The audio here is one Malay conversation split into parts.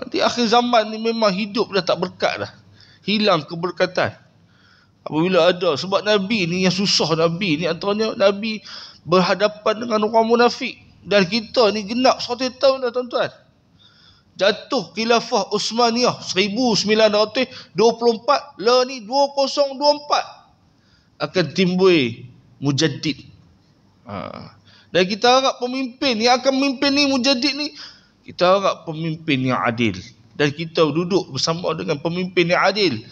Di akhir zaman ni memang hidup dah tak berkat dah. Hilang keberkatan. Apabila ada, sebab Nabi ni yang susah, Nabi ni antaranya Nabi berhadapan dengan orang munafik. Dan kita ni genap 100 tahun dah tuan-tuan. Jatuh khilafah Uthmaniyah 1924, lah ni 2024 akan timbul mujaddid. Dan kita harap pemimpin yang akan memimpin ni, mujaddid ni, kita harap pemimpin yang adil. Dan kita duduk bersama dengan pemimpin yang adil,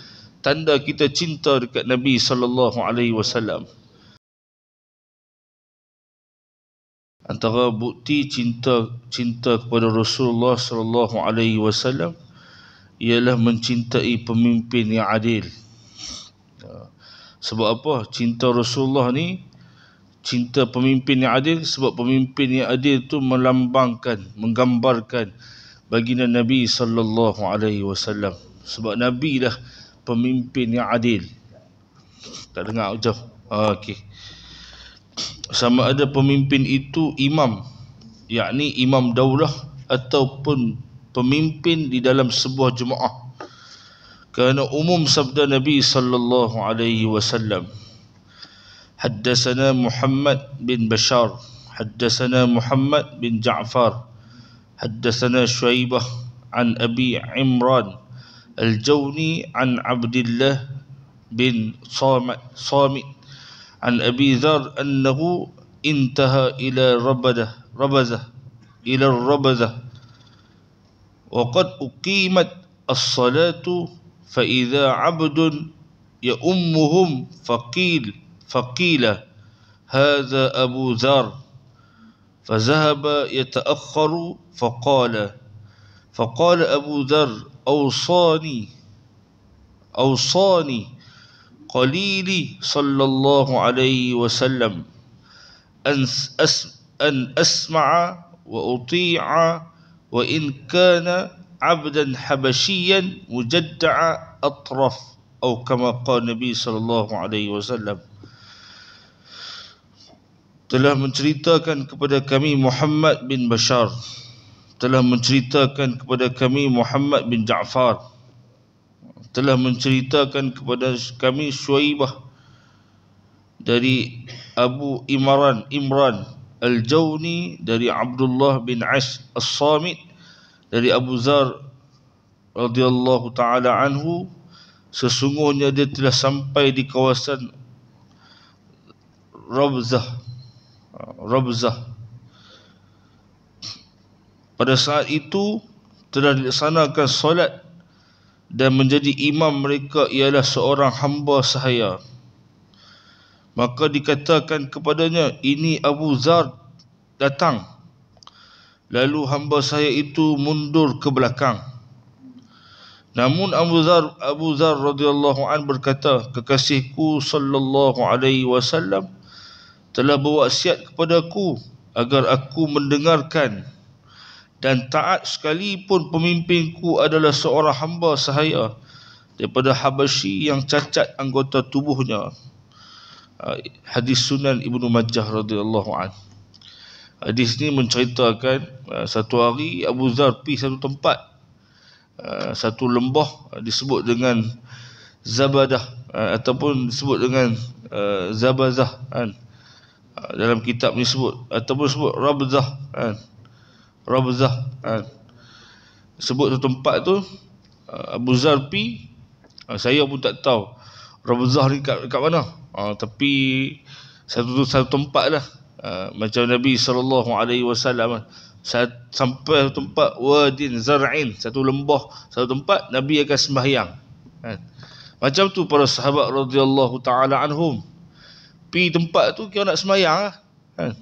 tanda kita cinta dekat Nabi SAW. Antara bukti cinta kepada Rasulullah SAW ialah mencintai pemimpin yang adil. Sebab apa? Cinta Rasulullah ni, cinta pemimpin yang adil, sebab pemimpin yang adil tu melambangkan, menggambarkan baginda Nabi SAW. Sebab Nabi dah pemimpin yang adil. Tak dengar jauh. Okey. Sama ada pemimpin itu imam, yakni imam daulah, ataupun pemimpin di dalam sebuah jemaah. Kerana umum sabda Nabi SAW. Haddatsana Muhammad bin Bashar, haddatsana Muhammad bin Ja'far, haddatsana Shuaibah an Abi Imran Al-Jawni an Abdullah bin Samit an Abi Dhar annahu intaha ila Rabazah wa qad uqimat as-salatu fa idza 'abdun ya'ummuhum faqila hadha Abu Dhar فذهب يتأخر فقال أبو ذر أوصاني قليلي صلى الله عليه وسلم أن أسمع وأطيع وإن كان عبدا حبشيا مجدع أطرف أو كما قال النبي صلى الله عليه وسلم. Telah menceritakan kepada kami Muhammad bin Bashar, telah menceritakan kepada kami Muhammad bin Ja'far, telah menceritakan kepada kami Shuaibah dari Abu Imran Al-Jawni, dari Abdullah bin As-Samit, dari Abu Dhar radhiyallahu ta'ala anhu, sesungguhnya dia telah sampai di kawasan Rabzah. Pada saat itu telah dilaksanakan solat dan menjadi imam mereka ialah seorang hamba sahaya. Maka dikatakan kepadanya, ini Abu Dhar datang. Lalu hamba saya itu mundur ke belakang. Namun Abu Dhar radhiyallahu an berkata, kekasihku sallallahu alaihi wasallam telah berwasiat kepadaku agar aku mendengarkan dan taat sekalipun pemimpinku adalah seorang hamba sahaya daripada Habasyi yang cacat anggota tubuhnya. Hadis Sunan Ibnu Majah radhiyallahu an. Hadis ni menceritakan satu hari Abu Dhar pergi satu tempat, satu lembah disebut dengan Zabadah, ataupun disebut dengan Zabazah kan. Dalam kitab ni sebut, ataupun sebut Rabzah kan. Sebut tu tempat tu Abu Dhar pi, saya pun tak tahu Rabzah ni kat mana, tapi satu tempat lah. Macam Nabi SAW sampai satu tempat wadin zar'in, satu lembah, satu tempat Nabi akan sembahyang kan. Macam tu para sahabat radhiyallahu ta'ala anhum pi tempat tu kira nak sembahyang lah kan.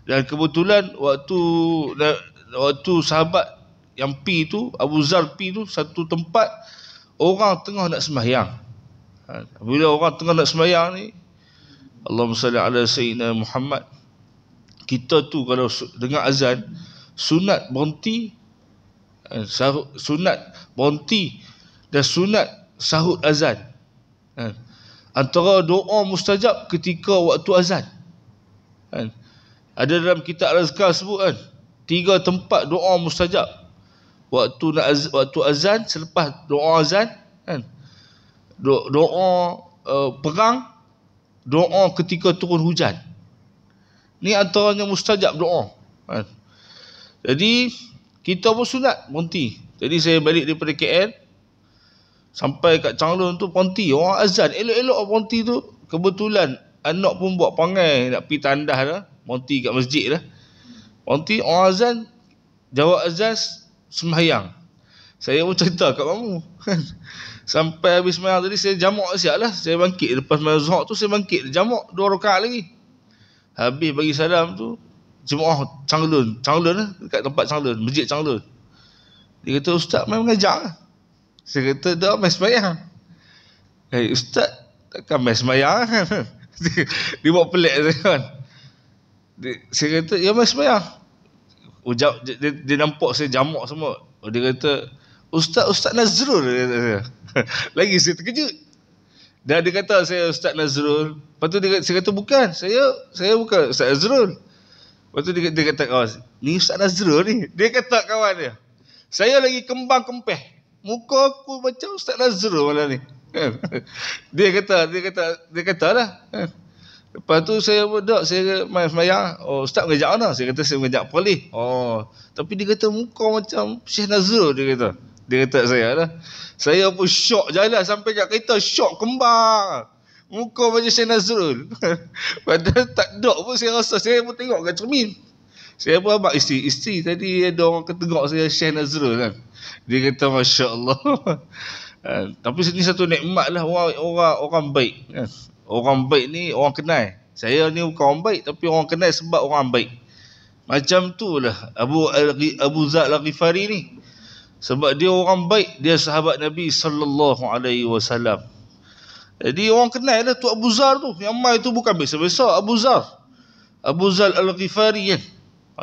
Dan kebetulan waktu sahabat yang pi tu, Abu Dhar pi tu satu tempat orang tengah nak sembahyang. Bila orang tengah nak sembahyang ni, Allahumma salli ala sayyidina Muhammad, kita tu kalau dengar azan sunat berhenti, sunat berhenti dan sunat sahut azan. Antara doa mustajab ketika waktu azan. Ada dalam kitab Al-Azkar sebut kan, 3 tempat doa mustajab. waktu azan, selepas doa azan kan, doa perang, doa ketika turun hujan. Ni antaranya mustajab doa kan. Jadi kita pun sunat berhenti. Jadi saya balik daripada KL sampai kat Changlun tu berhenti, orang azan elok-elok berhenti tu. Kebetulan anak pun buat pangai nak pergi tandas dah, berhenti kat masjid dah. Berhenti, orang azan, jawab azan, sembahyang. Saya pun cerita kat kamu. Sampai habis sembahyang tadi saya jamak siap lah. Saya bangkit lepas sembahyang Zuhur tu, saya bangkit jamak 2 rakaat lagi. Habis bagi salam tu, jemaah Changlun lah, dekat tempat Changlun, masjid Changlun. Dia kata, ustaz main mengajar lah. Saya kata, dah main sembahyang. Ustaz, takkan main sembahyang kan? Dia buat pelik saya kan. Saya kata, ya main sembahyang. Dia nampak saya jamak semua. Dia kata, Ustaz Nazrul. Dia kata saya. Lagi saya terkejut. Dan dia kata saya Ustaz Nazrul. Lepas tu saya kata bukan, saya bukan Ustaz Nazrul. Lepas tu dia kata kawan, ni Ustaz Nazrul ni. Dia kata kawan dia, saya lagi kembang kempeh, muka aku macam Ustaz Nazrul malam ni. Dia kata lah. Lepas tu saya budak, saya main semayang. Oh, Ustaz mengajak mana? Saya kata saya mengajak Polih. Oh, tapi dia kata muka macam Syekh Nazrul, dia kata saya lah. Saya pun syok jalan sampai kat kereta, syok kembang. Muka macam Syekh Nazrul. Padahal tak dok pun saya rasa. Saya pun tengok kat cermin. Saya pun abang isteri tadi ada orang ketengok saya Syekh Nazrul kan. Dia kata Masya Allah. Tapi ini satu nikmat lah orang baik kan. Orang baik ni orang kenal. Saya ni bukan orang baik, tapi orang kenal sebab orang baik. Macam tu lah Abu Zar Al-Ghifari ni. Sebab dia orang baik, dia sahabat Nabi sallallahu alaihi wasallam. Jadi orang kenal lah tu Abu Zar tu. Yang mai tu bukan biasa-biasa Abu Zar Al-Ghifari kan.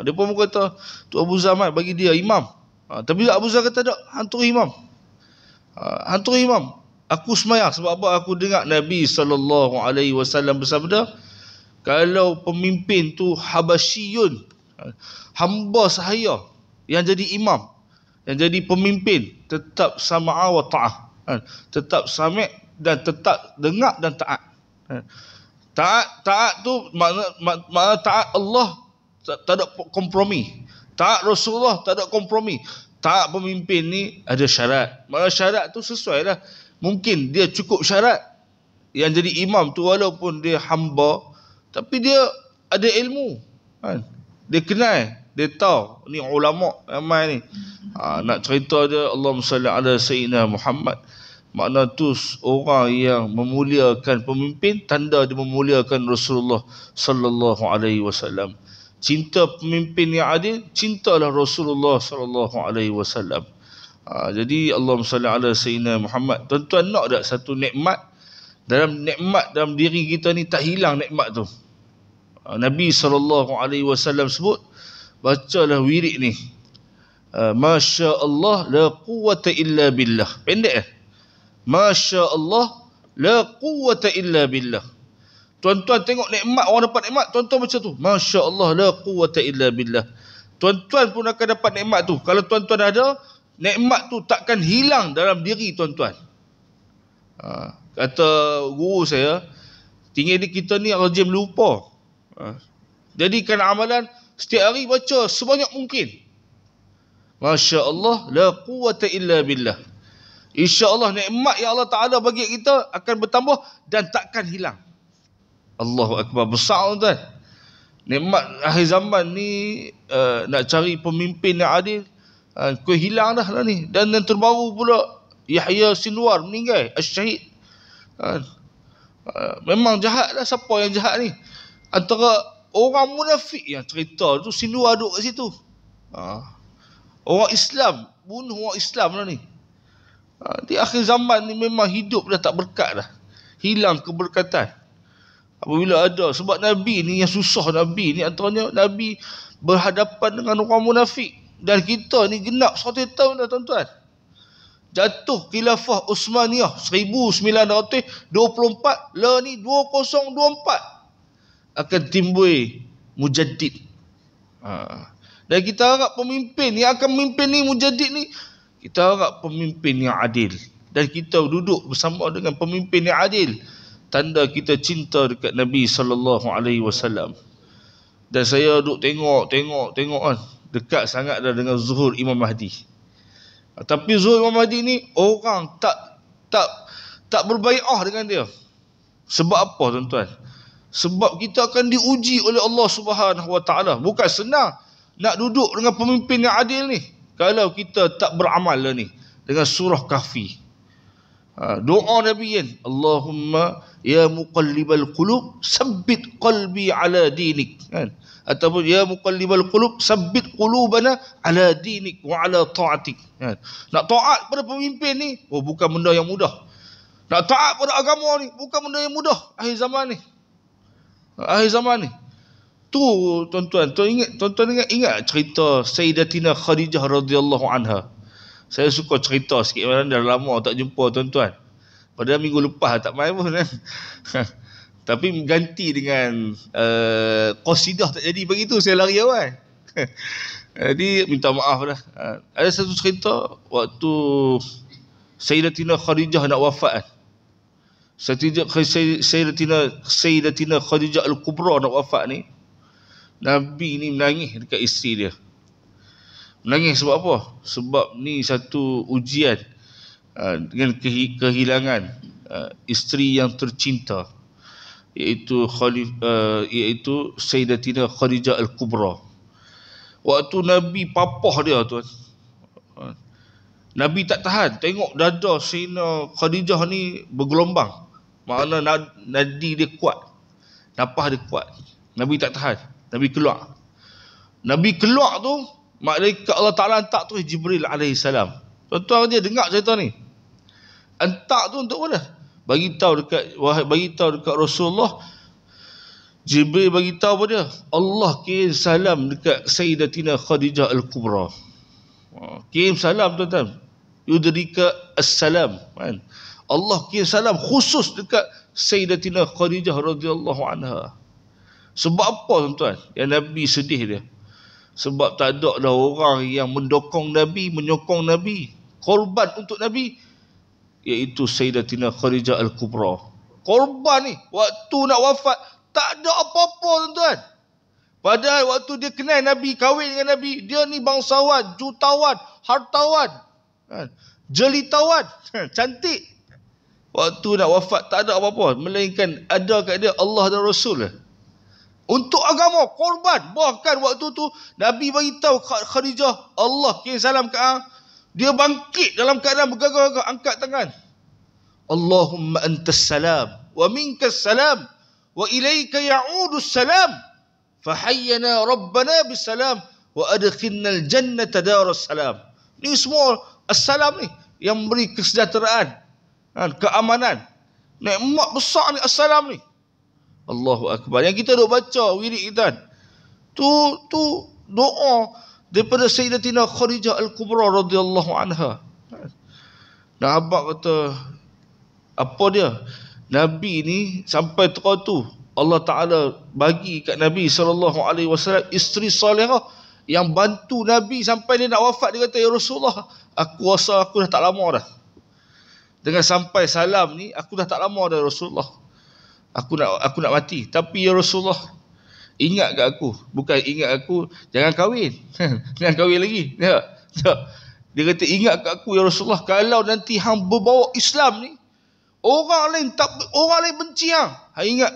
Dia pun kata tu Abu Zar mai bagi dia imam. Tapi Abu Zar kata tak, hantu imam. Aku semayang sebab apa? Aku dengar Nabi sallallahu alaihi wasallam bersabda, kalau pemimpin tu Habasyiyun, hamba sahaya yang jadi imam, yang jadi pemimpin, tetap sama'a wa ta'ah. Tetap sami' dan tetap dengar dan taat. Taat tu makna taat Allah tak ada kompromi. Taat Rasulullah tak ada kompromi. Taat pemimpin ni ada syarat. Makna syarat tu sesuai lah. Mungkin dia cukup syarat yang jadi imam tu walaupun dia hamba, tapi dia ada ilmu kan? Dia kenal, dia tahu ni ulama ramai ni. Nak cerita dia Allahumma salli ala sayyidina Muhammad, makna tu orang yang memuliakan pemimpin, tanda dia memuliakan Rasulullah sallallahu alaihi wasallam. Cinta pemimpin yang adil, cintalah Rasulullah sallallahu alaihi wasallam. Jadi Allahumma salli ala sayyidina Muhammad. Tuan-tuan nak tak satu nikmat dalam diri kita ni tak hilang nikmat tu. Nabi sallallahu alaihi wasallam sebut, bacalah wirid ni. Masya Allah la quwwata illa billah. Pendek Masya Allah la quwwata illa billah. Tuan-tuan tengok nikmat, orang dapat nikmat, tuan-tuan macam tu. Masya Allah la quwwata illa billah. Tuan-tuan pun akan dapat nikmat tu. Kalau tuan-tuan ada, nikmat tu takkan hilang dalam diri tuan-tuan. Kata guru saya, tinggal di kita ni rajin lupa. Jadikan amalan setiap hari baca sebanyak mungkin. Masya Allah la quwwata illa billah. InsyaAllah nikmat yang Allah Ta'ala bagi kita akan bertambah dan takkan hilang. Allahu Akbar. Besar tuan. Nikmat akhir zaman ni, nak cari pemimpin yang adil, kau hilang dah lah ni. Dan yang terbaru pula Yahya Sinwar meninggal, Asyahid. Memang jahat lah. Siapa yang jahat ni? Antara orang munafik yang cerita tu, Sinwar duduk kat situ. Orang Islam, bunuh orang Islam lah ni. Di akhir zaman ni memang hidup dah tak berkat dah. Hilang keberkatan. Apabila ada, sebab Nabi ni yang susah, Nabi ni antaranya Nabi berhadapan dengan orang munafik. Dan kita ni genap 100 tahun dah tuan-tuan. Jatuh khilafah Uthmaniyah 1924, lah ni 2024 akan timbul mujaddid. Dan kita harap pemimpin yang akan memimpin ni, mujaddid ni, kita harap pemimpin yang adil. Dan kita duduk bersama dengan pemimpin yang adil, tanda kita cinta dekat Nabi SAW. Dan saya duduk tengok kan, dekat sangat dah dengan zuhur Imam Mahdi. Tapi zuhur Imam Mahdi ni orang tak berbai'ah dengan dia. Sebab apa tuan-tuan? Sebab kita akan diuji oleh Allah Subhanahu Wa Taala. Bukan senang nak duduk dengan pemimpin yang adil ni kalau kita tak beramal lah ni dengan surah Kahfi. Doa Nabi kan, Allahumma ya muqallibal qulub sabbit qalbi ala dinik, kan? Ataupun ya muqallibal qulub sabbit qulubana ala dinik wa ala ta'atik, kan? Nak taat pada pemimpin ni bukan benda yang mudah. Nak taat pada agama ni bukan benda yang mudah akhir zaman ni. Tu tuan-tuan ingat cerita Sayyidatina Khadijah radhiyallahu anha. Saya suka cerita sikit, dah lama tak jumpa tuan-tuan. Padahal minggu lepas tak main pun kan. Tapi ganti dengan qasidah tak jadi begitu, saya lari awal. Jadi minta maaf dah. Ada satu cerita waktu Sayyidatina Khadijah nak wafat. Sayyidatina Khadijah Al-Kubra nak wafat ni, Nabi ni menangis dekat isteri dia. Menangis sebab apa? Sebab ni satu ujian dengan kehilangan isteri yang tercinta, iaitu Sayyidatina Khadijah Al-Kubra. Waktu Nabi papah dia tuan, Nabi tak tahan tengok dada Sayyidatina Khadijah ni bergelombang. Makna nadi dia kuat, nafas dia kuat. Nabi tak tahan, Nabi keluar. Nabi keluar tu, malaikat Allah Ta'ala hantar tu Jibril alaihissalam. Tuan-tuan dia dengar cerita ni. Hantar tu untuk mana? Bagi tahu dekat Rasulullah. Jibril bagi tahu pada dia, Allah kirim salam dekat Sayyidatina Khadijah Al-Kubra. Kirim salam tuan-tuan. Yudrika as-salam, kan? Allah kirim salam khusus dekat Sayyidatina Khadijah radhiyallahu anha. Sebab apa tuan-tuan? Yang Nabi sedih dia. Sebab tak ada dah orang yang mendokong Nabi, menyokong Nabi, korban untuk Nabi, iaitu Sayyidatina Khadijah Al-Kubra. Korban ni, waktu nak wafat, tak ada apa-apa tuan-tuan. Padahal waktu dia kenal Nabi, kahwin dengan Nabi, dia ni bangsawan, jutawan, hartawan, jelitawan, cantik. Waktu nak wafat, tak ada apa-apa, melainkan ada kat dia Allah dan Rasul. Untuk agama, korban. Bahkan waktu tu Nabi beritahu Khadijah, Allah kirim salam ke dia bangkit dalam keadaan bergagah-gagah, angkat tangan. Allahumma antas salam wa minkas salam wa ilaika ya'udus salam fahayyana rabbana bisalam wa adkhilnal jannata daras salam. Ni semua assalam ni yang memberi kesejahteraan, keamanan. Nikmat besar ni assalam ni. Allahu Akbar. Yang kita duk baca wirid kita, tu doa daripada Sayyidatina Khadijah Al-Kubra radhiyallahu anha. Nah, abang kata apa dia? Nabi ni sampai terus tu Allah Taala bagi kat Nabi SAW isteri salihah yang bantu Nabi sampai dia nak wafat. Dia kata, ya Rasulullah, aku rasa aku dah tak lama dah. Dengan sampai salam ni, aku dah tak lama dah Rasulullah. Aku nak mati. Tapi ya Rasulullah, ingat kat aku. Bukan ingat aku, jangan kahwin. Jangan kahwin lagi. Ya. Dia kata, ingat kat aku ya Rasulullah, kalau nanti hang berbawa Islam ni, orang lain benci hang. Hang ingat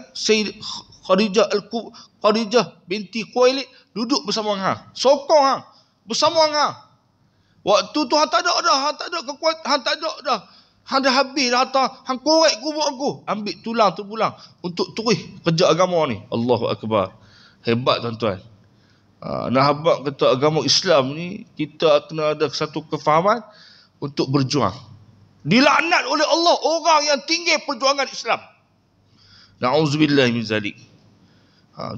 Khadijah binti Khuwailid duduk bersama hang. Sokong hang. Bersama hang. Waktu tu hang tak ada dah. Hang tak ada dah. Hang dah habis dah harta, hang korek kubur aku. Ambil tulang terpulang untuk terus kerja agama ni. Allahu Akbar. Hebat tuan-tuan. Nah, habaq kata agama Islam ni, kita kena ada satu kefahaman untuk berjuang. Dilaknat oleh Allah orang yang tinggi perjuangan Islam. Na'udzubillah min zalik.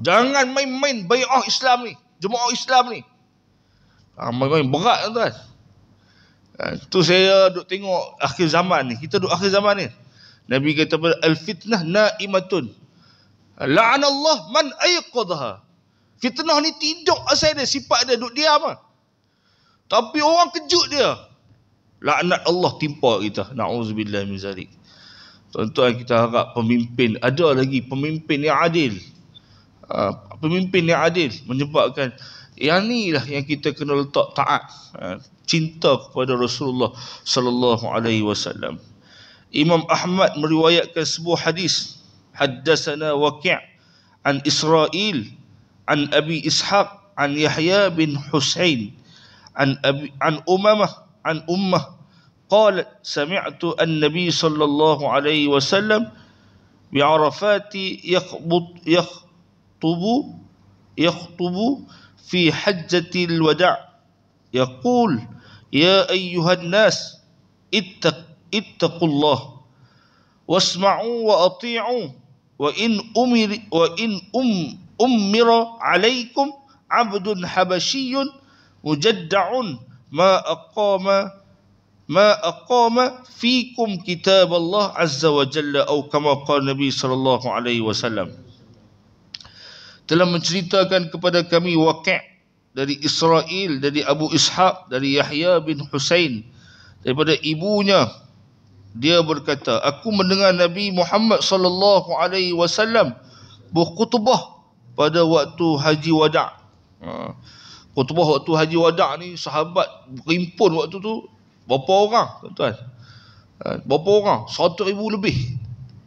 Jangan main-main bai'ah Islam ni, jemaah Islam ni. Main-main berat tuan-tuan. Tu saya duk tengok akhir zaman ni. Kita duk akhir zaman ni. Nabi kata al-fitnah na'imatun. La'anallah man ayqadha. Fitnah ni tidak asal dia, sifat dia duduk diam lah. Tapi orang kejut dia, laknat Allah timpa kita. Na'udzubillah min zalik. Tuan-tuan, kita harap pemimpin, ada lagi pemimpin yang adil. Pemimpin yang adil menyebabkan yang ni lah yang kita kena letak taat, cinta kepada Rasulullah sallallahu alaihi wasallam. Imam Ahmad meriwayatkan sebuah hadis, haddatsana Waqi' an Israil an Abi Ishaq an Yahya bin Husain an Ummah قالت سمعت النبي صلى الله عليه وسلم بعرفات يخطب في حجة الوداع يقول يا أيها الناس اتقوا الله واسمعوا وأطيعوا وإن أمر عليكم عبد حبشي مجدع ما أقام فيكم كتاب الله عز وجل أو كما قال النبي صلى الله عليه وسلم. Telah menceritakan kepada kami Waqi' dari Israel, dari Abu Ishaq, dari Yahya bin Husain, daripada ibunya, dia berkata, aku mendengar Nabi Muhammad sallallahu alaihi wasallam berkhutbah pada waktu haji wada'. Khutbah waktu haji wada' ni sahabat berimpun waktu tu berapa orang, tuan-tuan? Berapa orang? 100,000 lebih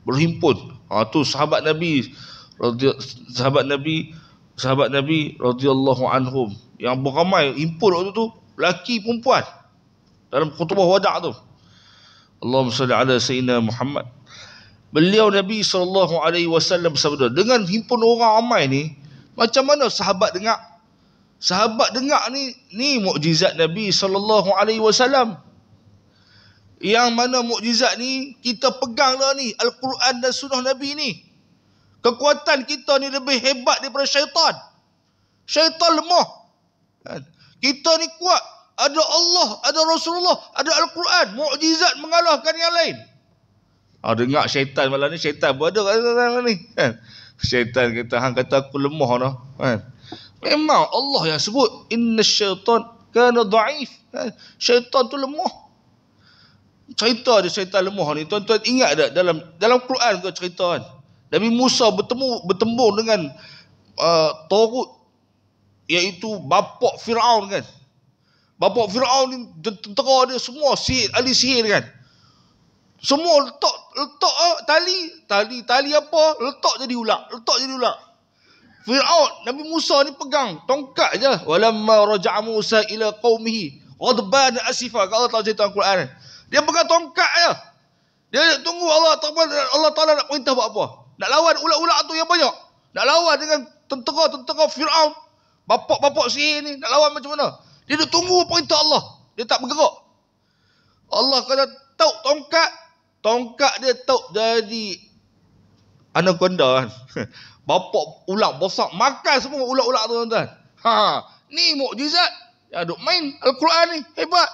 berhimpun. Tu sahabat Nabi radhiyallahu anhum yang beramai himpun waktu tu, lelaki perempuan, dalam khutbah wada' tu. Allahumma salli ala sayyidina Muhammad. Beliau Nabi sallallahu alaihi wasallam bersabda, dengan himpun orang ramai ni, macam mana sahabat dengar? Sahabat dengar ni mukjizat Nabi sallallahu alaihi wasallam. Yang mana mukjizat ni kita peganglah ni, Al-Quran dan sunnah Nabi ni. Kekuatan kita ni lebih hebat daripada syaitan. Syaitan lemah. Kita ni kuat. Ada Allah, ada Rasulullah, ada Al-Quran. Mukjizat mengalahkan yang lain. Dengar syaitan malam ni, syaitan pun ada kat ni. Syaitan kata aku lemah dah. Memang Allah yang sebut, inna syaitan kana da'if. Syaitan tu lemah. Cerita dia syaitan lemah ni, tuan-tuan ingat tak dalam Quran ke cerita kan? Nabi Musa bertembung dengan Tagut, iaitu bapak Firaun kan. Bapak Firaun ni, tentera dia semua ahli sihir kan. Semua letak tali apa, letak jadi ular. Firaun, Nabi Musa ni pegang tongkat je. Walamma raja'a Musa ila qaumihi ghadban asifa. Kalau tahu cerita Al-Quran, dia pegang tongkat je. Dia tunggu Allah Ta'ala nak perintah buat apa. Nak lawan ular-ular tu yang banyak. Nak lawan dengan tentera Firaun, bapak sihir ni, nak lawan macam mana? Dia duk tunggu perintah Allah. Dia tak bergerak. Allah kata tauk tongkat dia tauk jadi anaconda kan. Bapak ular besar makan semua ular-ular tu, tuan-tuan. Ni mukjizat. Ya duk main Al-Quran ni hebat.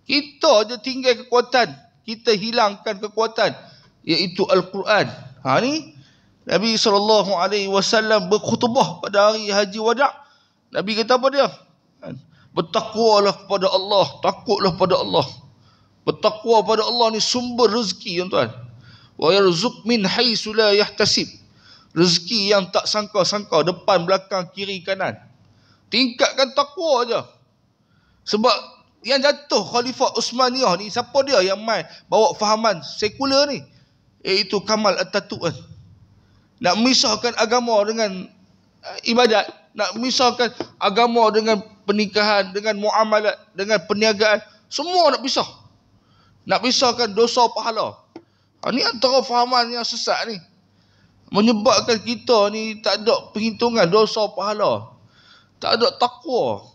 Kita je tinggal kekuatan, kita hilangkan kekuatan, iaitu Al-Quran. Ni Nabi SAW berkhutbah pada hari haji wada'. Nabi kata apa dia? Bertakwalah kepada Allah, takutlah pada Allah. Bertakwa pada Allah ni sumber rezeki, tuan-tuan. Wa yarzuq min haitsu la yahtasib. Rezeki yang tak sangka-sangka, depan, belakang, kiri, kanan. Tingkatkan takwa aja. Sebab yang jatuh Khalifah Utsmaniyah ni, siapa dia yang main bawa fahaman sekular ni? Iaitu Kamal Atatürk kan. Nak memisahkan agama dengan ibadat, nak memisahkan agama dengan pernikahan, dengan muamalat, dengan perniagaan, semua nak pisah. Nak pisahkan dosa pahala. Ni antara fahaman yang sesat ni, menyebabkan kita ni tak ada perhitungan dosa pahala, tak ada takwa.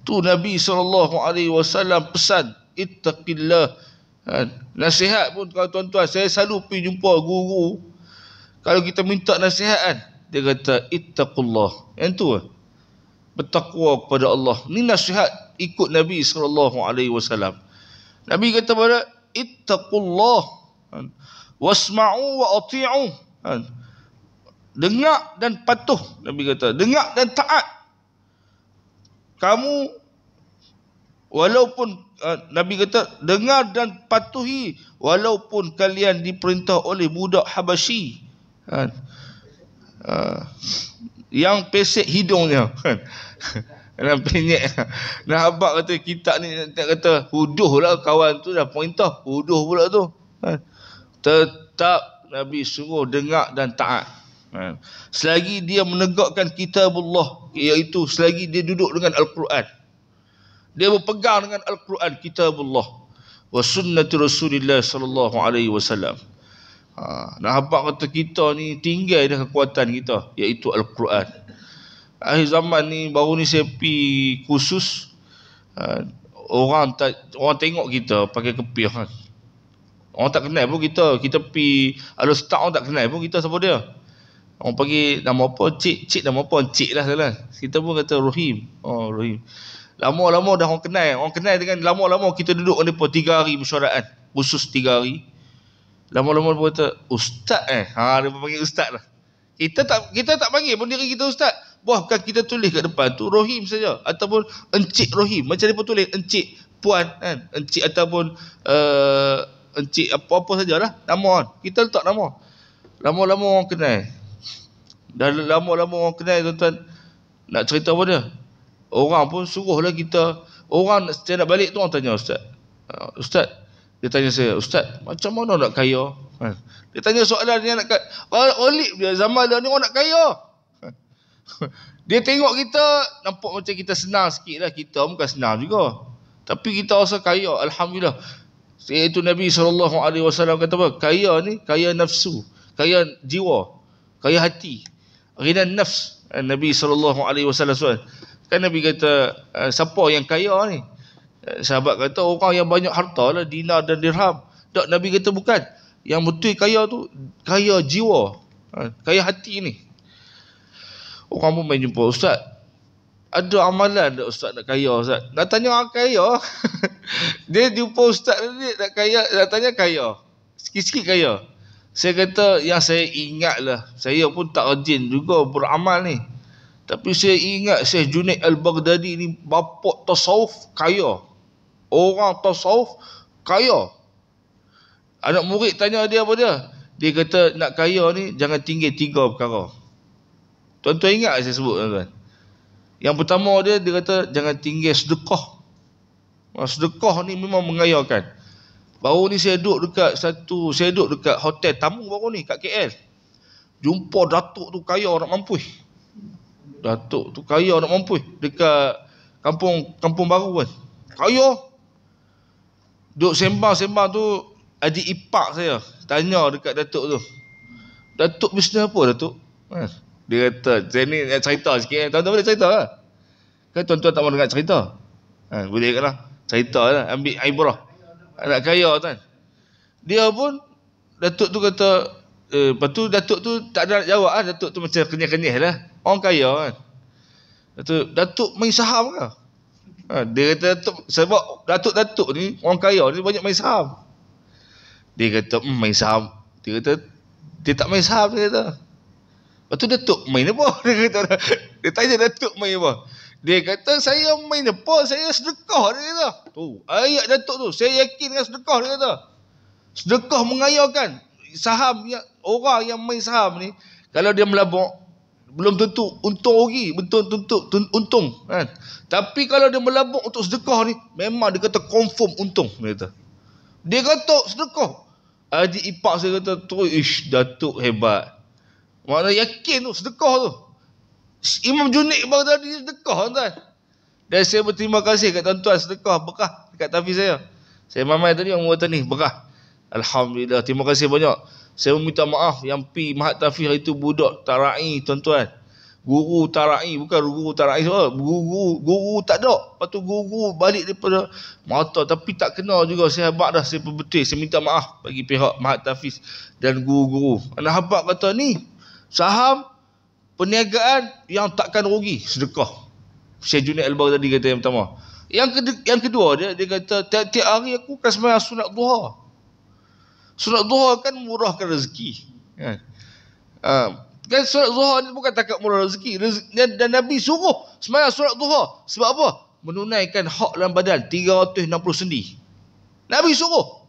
Tu Nabi SAW pesan, ittaqillah. Nasihat pun kalau tuan-tuan, saya selalu pergi jumpa guru, kalau kita minta nasihat kan, dia kata ittaqullah. Yang tu bertakwa kepada Allah. Ni nasihat ikut Nabi SAW. Nabi kata pada ittaqullah wasma'u wa ati'u. dengar dan patuh. Nabi kata, dengar dan taat. Kamu walaupun Nabi kata, dengar dan patuhi walaupun kalian diperintah oleh budak Habasyi, yang pesek hidungnya, dan penyek. Nah, abang kata, kita ni nak kata huduh lah, kawan tu dah perintah huduh pula tu. Tetap Nabi suruh dengar dan taat. Selagi dia menegakkan kitabullah, iaitu selagi dia duduk dengan Al-Quran, dia berpegang dengan Al-Quran, kitabullah, wa sunnati Rasulillah sallallahu alaihi wasallam. Nah, abang kata, kita ni tinggal dah kekuatan kita, iaitu Al-Quran. Akhir zaman ni, baru ni saya pergi kursus, orang tengok kita pakai kepih kan. Orang tak kenal pun kita pergi Al-Ustaz, orang tak kenal pun kita siapa dia. Orang panggil nama apa, cik nama apa, cik lah salah. Kita pun kata Rohim. Rohim. Lama-lama dah orang kenal dengan, lama-lama kita duduk dengan mereka 3 hari mesyuaraan, khusus 3 hari. Lama-lama dia kata, Ustaz dia panggil Ustaz lah. Kita tak panggil pun diri kita Ustaz. Bahkan kita tulis kat depan tu Rohim saja, ataupun Encik Rohim. Macam dia pun tulis Encik Puan kan, Encik ataupun Encik apa-apa sajalah nama kan. Kita letak nama. Lama-lama orang kenal. Dan lama-lama orang kenal, tuan-tuan, nak cerita apa dia? Orang pun suruhlah kita. Orang saya nak balik tu, orang tanya Ustaz. Ustaz, dia tanya saya, Ustaz, macam mana nak kaya? Dia tanya soalan dia nak kaya. Olip dia, zaman dia ni orang nak kaya. Dia tengok kita, nampak macam kita senang sikit lah. Kita bukan senang juga, tapi kita rasa kaya, Alhamdulillah. Iaitu Nabi SAW kata apa? Kaya ni, kaya nafsu, kaya jiwa, kaya hati, ghina nafs. Nabi SAW kan, Nabi kata, siapa yang kaya ni? Sahabat kata, orang yang banyak harta lah, dinar dan dirham. Tak, Nabi kata bukan. Yang betul kaya tu, kaya jiwa, kaya hati ni. Orang pun main jumpa, Ustaz, ada amalan tak Ustaz nak kaya Ustaz? Nak tanya orang kaya. Dia jumpa Ustaz ni nak kaya, nak tanya kaya, sikit-sikit kaya. Saya kata, yang saya ingat lah, saya pun tak rajin juga beramal ni, tapi saya ingat Syekh Junaid Al-Baghdadi ni bapak tasawuf kaya. Orang tasawuf kaya. Anak murid tanya dia apa dia? Dia kata, nak kaya ni jangan tinggal 3 perkara. Tuan-tuan ingat saya sebut, tuan-tuan? Yang pertama dia kata jangan tinggal sedekah. Sedekah ni memang mengayakan. Baru ni saya duduk dekat hotel tamu baru ni kat KL. Jumpa datuk tu kaya nak mampus. Datuk tu kaya nak mampus dekat kampung baru kan. Kaya. Duk sembang-sembang tu, adik ipar saya tanya dekat datuk tu, Datuk bisnes apa Datuk? Dia kata, saya ni nak cerita sikit. Tuan-tuan boleh cerita lah. Kan tuan-tuan tak mahu dengar cerita? Boleh kan lah. Cerita lah, ambil ibrah. Nak kaya kan. Dia pun, Datuk tu kata, lepas tu Datuk tu tak ada nak jawab lah. Datuk tu macam kenyah-kenyah lah. Orang kaya kan. Datuk main saham ke? Dia kata, sebab Datuk ni, orang kaya ni banyak main saham. Dia kata, main saham. Dia kata, dia tak main saham, dia kata. Lepas tu Datuk main apa? Dia tanya Datuk main apa? Dia kata, saya main apa? Saya sedekah, dia kata. Tu, ayat Datuk tu, saya yakin dengan sedekah, dia kata. Sedekah mengayakan. Saham, orang yang main saham ni, kalau dia melabuk, belum tentu untung rugi, betul tentu untung kan. Tapi kalau dia melabuk untuk sedekah ni, memang dia kata confirm untung, dia kata sedekah. Adik ipar saya kata, tu ish, Datuk hebat. Mana yakin tu sedekah tu. Imam Junaid Baghdadi sedekah, tuan. Dan saya berterima kasih kat tuan-tuan, sedekah berkah dekat tafiz saya. Saya mamai tadi orang kata ni berkah. Alhamdulillah, terima kasih banyak. Saya meminta maaf yang pi Mahat Tafiz hari tu budak tarai, tuan-tuan. Guru tarai, bukan guru tarai semua. Guru tak ada. Lepas tu guru balik daripada mata, tapi tak kenal juga. Saya habaq dah, saya berbetul. Saya minta maaf bagi pihak Mahat Tafiz dan guru-guru. Anak habaq kata ni, saham, perniagaan yang takkan rugi, sedekah. Syekh Junaid Al-Baghdadi kata yang pertama. Yang kedua dia kata, tiap-tiap hari aku akan sembahyang sunat duha. Sunat duha kan murahkan rezeki. Kan solat zuhur ni bukan takat murah rezeki. Dan Nabi suruh sembahyang solat zuhur. Sebab apa? Menunaikan hak dalam badan 360 sendi. Nabi suruh.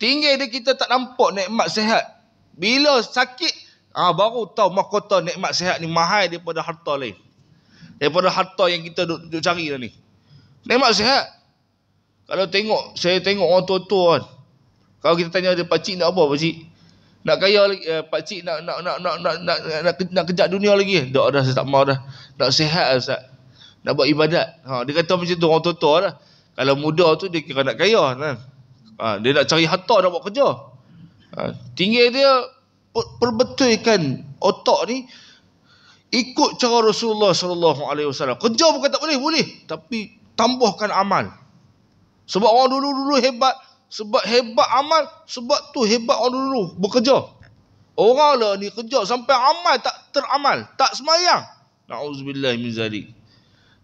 Tinggal dia kita tak nampak nikmat sihat. Bila sakit, baru tahu mahkota nikmat sihat ni mahal daripada harta lain. Daripada harta yang kita duk cari dah ni. Nikmat sihat. Kalau saya tengok orang tua-tua kan. Kalau kita tanya dia, pakcik nak apa pakcik? Nak kaya lagi, pakcik nak kejap dunia lagi. Tak dah, saya tak mahu dah. Nak sihat Ustaz. Nak buat ibadat. Dia kata macam tu orang tua-tua lah. Kalau muda tu dia kira nak kaya kan. Dia nak cari harta, nak buat kerja. Tinggal dia perbetulkan otak ni ikut cara Rasulullah SAW. Kerja bukan tak boleh, boleh. Tapi tambahkan amal. Sebab orang dulu-dulu hebat. Sebab hebat amal. Sebab tu hebat orang dulu bekerja. Orang lah ni kerja sampai amal tak teramal. Tak semayang. Na'udzubillah min zalik.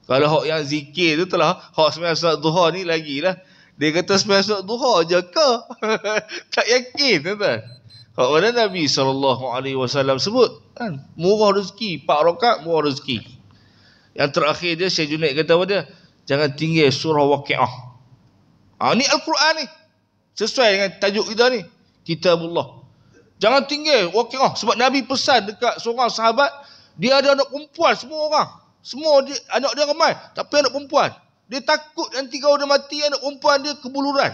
Kalau hak yang zikir tu telah, hak sembahyang solat duha ni lagilah. Dia kata sembahyang solat duha je ke? Tak yakin tuan-tuan. Hak mana Nabi SAW sebut kan? Murah rezeki, 4 rakaat murah rezeki. Yang terakhir dia Syekh Junaid kata apa dia? Jangan tinggal surah Waqiah. Ni Al-Quran ni. Sesuai dengan tajuk kita ni. Kitabullah. Jangan tinggal Waqiah. Sebab Nabi pesan dekat seorang sahabat, dia ada anak perempuan semua orang. Semua dia, anak dia ramai. Tapi anak perempuan. Dia takut nanti kalau dia mati, anak perempuan dia kebuluran.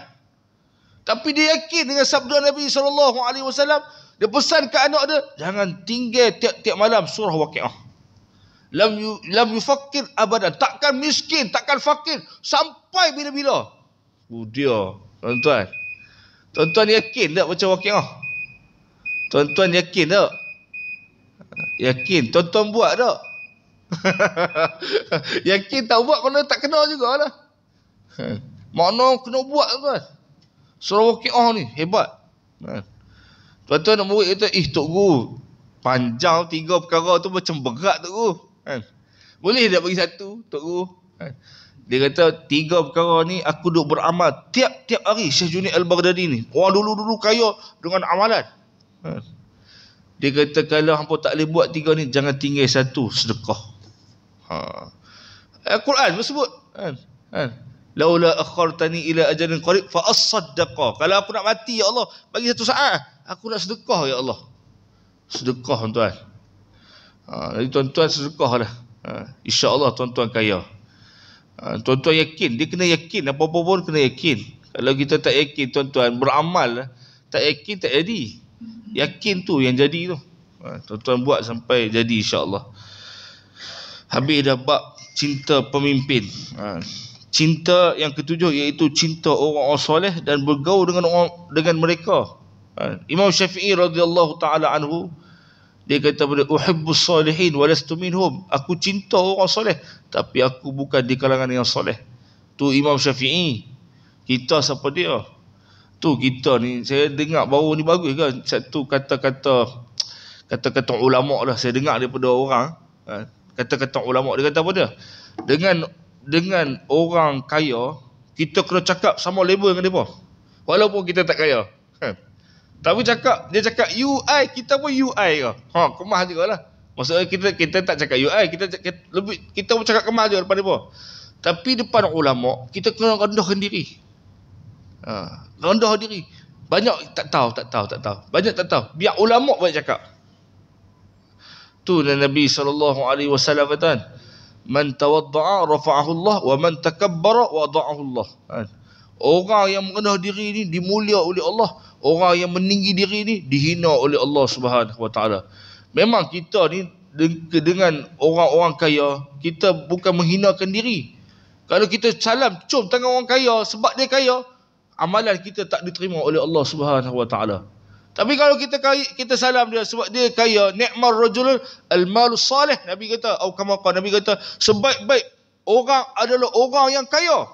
Tapi dia yakin dengan sabda Nabi SAW. Dia pesan ke anak dia, jangan tinggal tiap-tiap malam surah Waqiah. Lam yufakir abadan. Takkan miskin, takkan fakir. Sampai bila-bila. Dia, tuan-tuan. Tuan-tuan yakin tak baca Waqiah? Tuan-tuan yakin tak? Yakin. Tuan-tuan buat tak? Yakin tak buat, kena tak kena jugalah. Makna kena buat tuan. Surah Waqiah ni hebat. Tuan-tuan nak murid kata, Tok Guru, panjang 3 perkara tu macam berat Tok Guru. Boleh tak bagi satu Tok Guru? Dia kata 3 perkara ni aku duk beramal tiap-tiap hari. Syekh Junaid Al-Baghdadi ni, orang dulu-dulu kaya dengan amalan. Dia kata kalau hampa tak boleh buat 3 ni, jangan tinggal satu, sedekah. Al-Quran bersebut laula akhartani ila ajalin qarib fa as-saddaqa. Kalau aku nak mati ya Allah, bagi satu saat aku nak sedekah ya Allah. Sedekah tuan. Jadi tuan-tuan sedekahlah. Insya-Allah tuan-tuan kaya. Tuan-tuan yakin, dia kena yakin, apa-apa pun kena yakin. Kalau kita tak yakin tuan-tuan, beramal tak yakin tak jadi. Yakin tu yang jadi tu. Tuan-tuan buat sampai jadi insya-Allah. Habis dah bab cinta pemimpin. Cinta yang ketujuh iaitu cinta orang-orang soleh dan bergaul dengan mereka. Imam Syafi'i radhiyallahu taala anhu, dia kata pada uhibbus salihin walastu minhum. Aku cinta orang soleh tapi aku bukan di kalangan yang soleh. Tu Imam Syafi'i. Kita siapa dia? Tu kita ni, saya dengar baru ni bagus kan satu kata-kata ulama lah saya dengar daripada orang. Kata-kata ulama dia kata apa dia? Dengan orang kaya kita kena cakap sama level dengan depa. Walaupun kita tak kaya. Tapi dia cakap UI, kita pun UI ke. Kemah jugalah. Maksudnya kita tak cakap UI, kita pun cakap kemah juga depan depa. Tapi depan ulama kita kena rendahkan diri. Rendah diri. Banyak tak tahu. Banyak tak tahu. Biar ulama banyak cakap. Tu Nabi SAW kata, man tawadda'a rafa'ahu Allah wa man takabbara wada'ahu Allah. Orang yang merendah diri ni dimulia oleh Allah, orang yang meninggi diri ni dihina oleh Allah Subhanahu wa taala. Memang kita ni dengan orang-orang kaya, kita bukan menghinakan diri. Kalau kita salam cium tangan orang kaya sebab dia kaya, amalan kita tak diterima oleh Allah Subhanahu wa taala. Tapi kalau kita salam dia sebab dia kaya, ni'mar rajulun al-malu salih, Nabi kata, atau kama qala Nabi kata, sebaik-baik orang adalah orang yang kaya.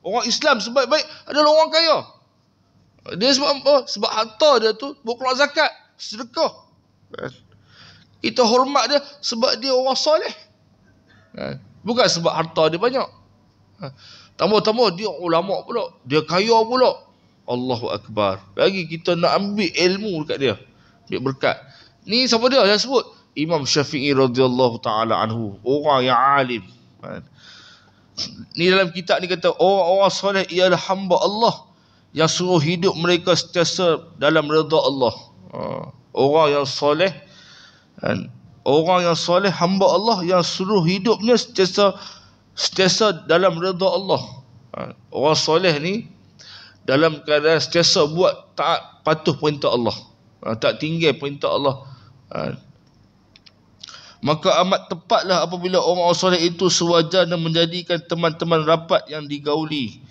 Orang Islam sebaik-baik adalah orang kaya. Dia sebab apa? Sebab harta dia tu berkeluar zakat, sedekah. Kita hormat dia sebab dia orang soleh. Bukan sebab harta dia banyak. Tambah-tambah dia ulama pula, dia kaya pula. Allahu Akbar. Lagi kita nak ambil ilmu dekat dia. Ambil berkat. Ni siapa dia? Saya sebut. Imam Syafi'i radhiyallahu ta'ala anhu, orang yang alim. Ni dalam kitab ni kata, orang-orang soleh ialah hamba Allah yang suruh hidup mereka sentiasa dalam redha Allah. Orang yang soleh, orang yang soleh hamba Allah yang suruh hidupnya sentiasa dalam redha Allah. Orang soleh ni dalam keadaan sentiasa buat taat, patuh perintah Allah, tak tinggal perintah Allah. Maka amat tepatlah apabila orang-orang soleh itu sewajarnya menjadikan teman-teman rapat yang digauli.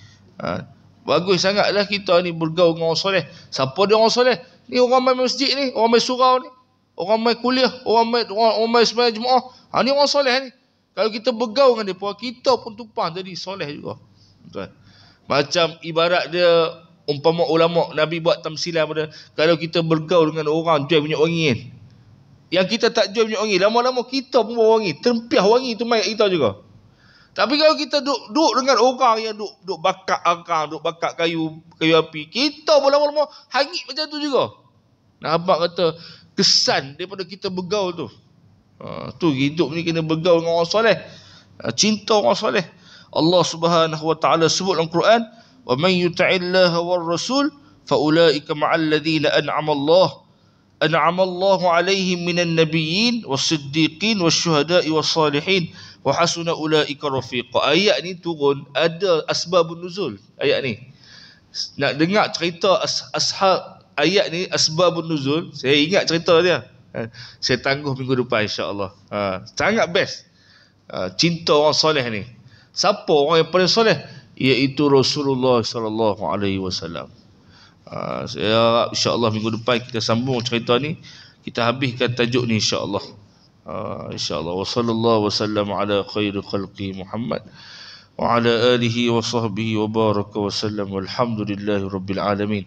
Bagus sangatlah kita ni bergaul dengan orang soleh. Siapa dia orang soleh? Ni orang main masjid ni, orang main surau ni, orang main kuliah, orang main sembahyang Jumaat. Ni orang soleh ni. Kalau kita bergaul dengan dia, kita pun tumpang jadi soleh juga. Betul. Macam ibarat dia, umpama ulama Nabi buat tamsilan pada, kalau kita bergaul dengan orang jual minyak wangi kan, yang kita tak jual minyak wangi, lama-lama kita pun bawa wangi, terempiah wangi tu mai kita juga. Tapi kalau kita duduk dengan orang yang duk bakar arang, duk bakar kayu api, kita pun lama-lama hangit macam tu juga. Nah, abang kata kesan daripada kita bergaul tu. Tu hidup ni kena bergaul dengan orang soleh. Cinta orang soleh. Allah Subhanahu wa taala sebut dalam Quran, "Wa man yuti'illaha war rasul fa ulaika ma'al ladzina an'ama Allahu 'alaihim minan nabiyyin was-siddiqin wasyuhada'i was-salihin wa hasuna ulaika rafiqa." Ayat ni turun ada asbabun nuzul. Ayat ni nak dengar cerita ashab ayat ni, asbabun nuzul, saya ingat cerita dia. Saya tangguh minggu depan insya-Allah. Sangat best. Cinta orang soleh ni. Siapa orang yang paling soleh? Iaitu Rasulullah sallallahu alaihi wasallam. Saya harap insya-Allah minggu depan kita sambung cerita ni, kita habiskan tajuk ni insya-Allah. Insya-Allah. Wa sallallahu wasallam ala khairi khalqi Muhammad wa ala alihi wa sahbihi wa baraka wa sallam. Walhamdulillahirabbil alamin.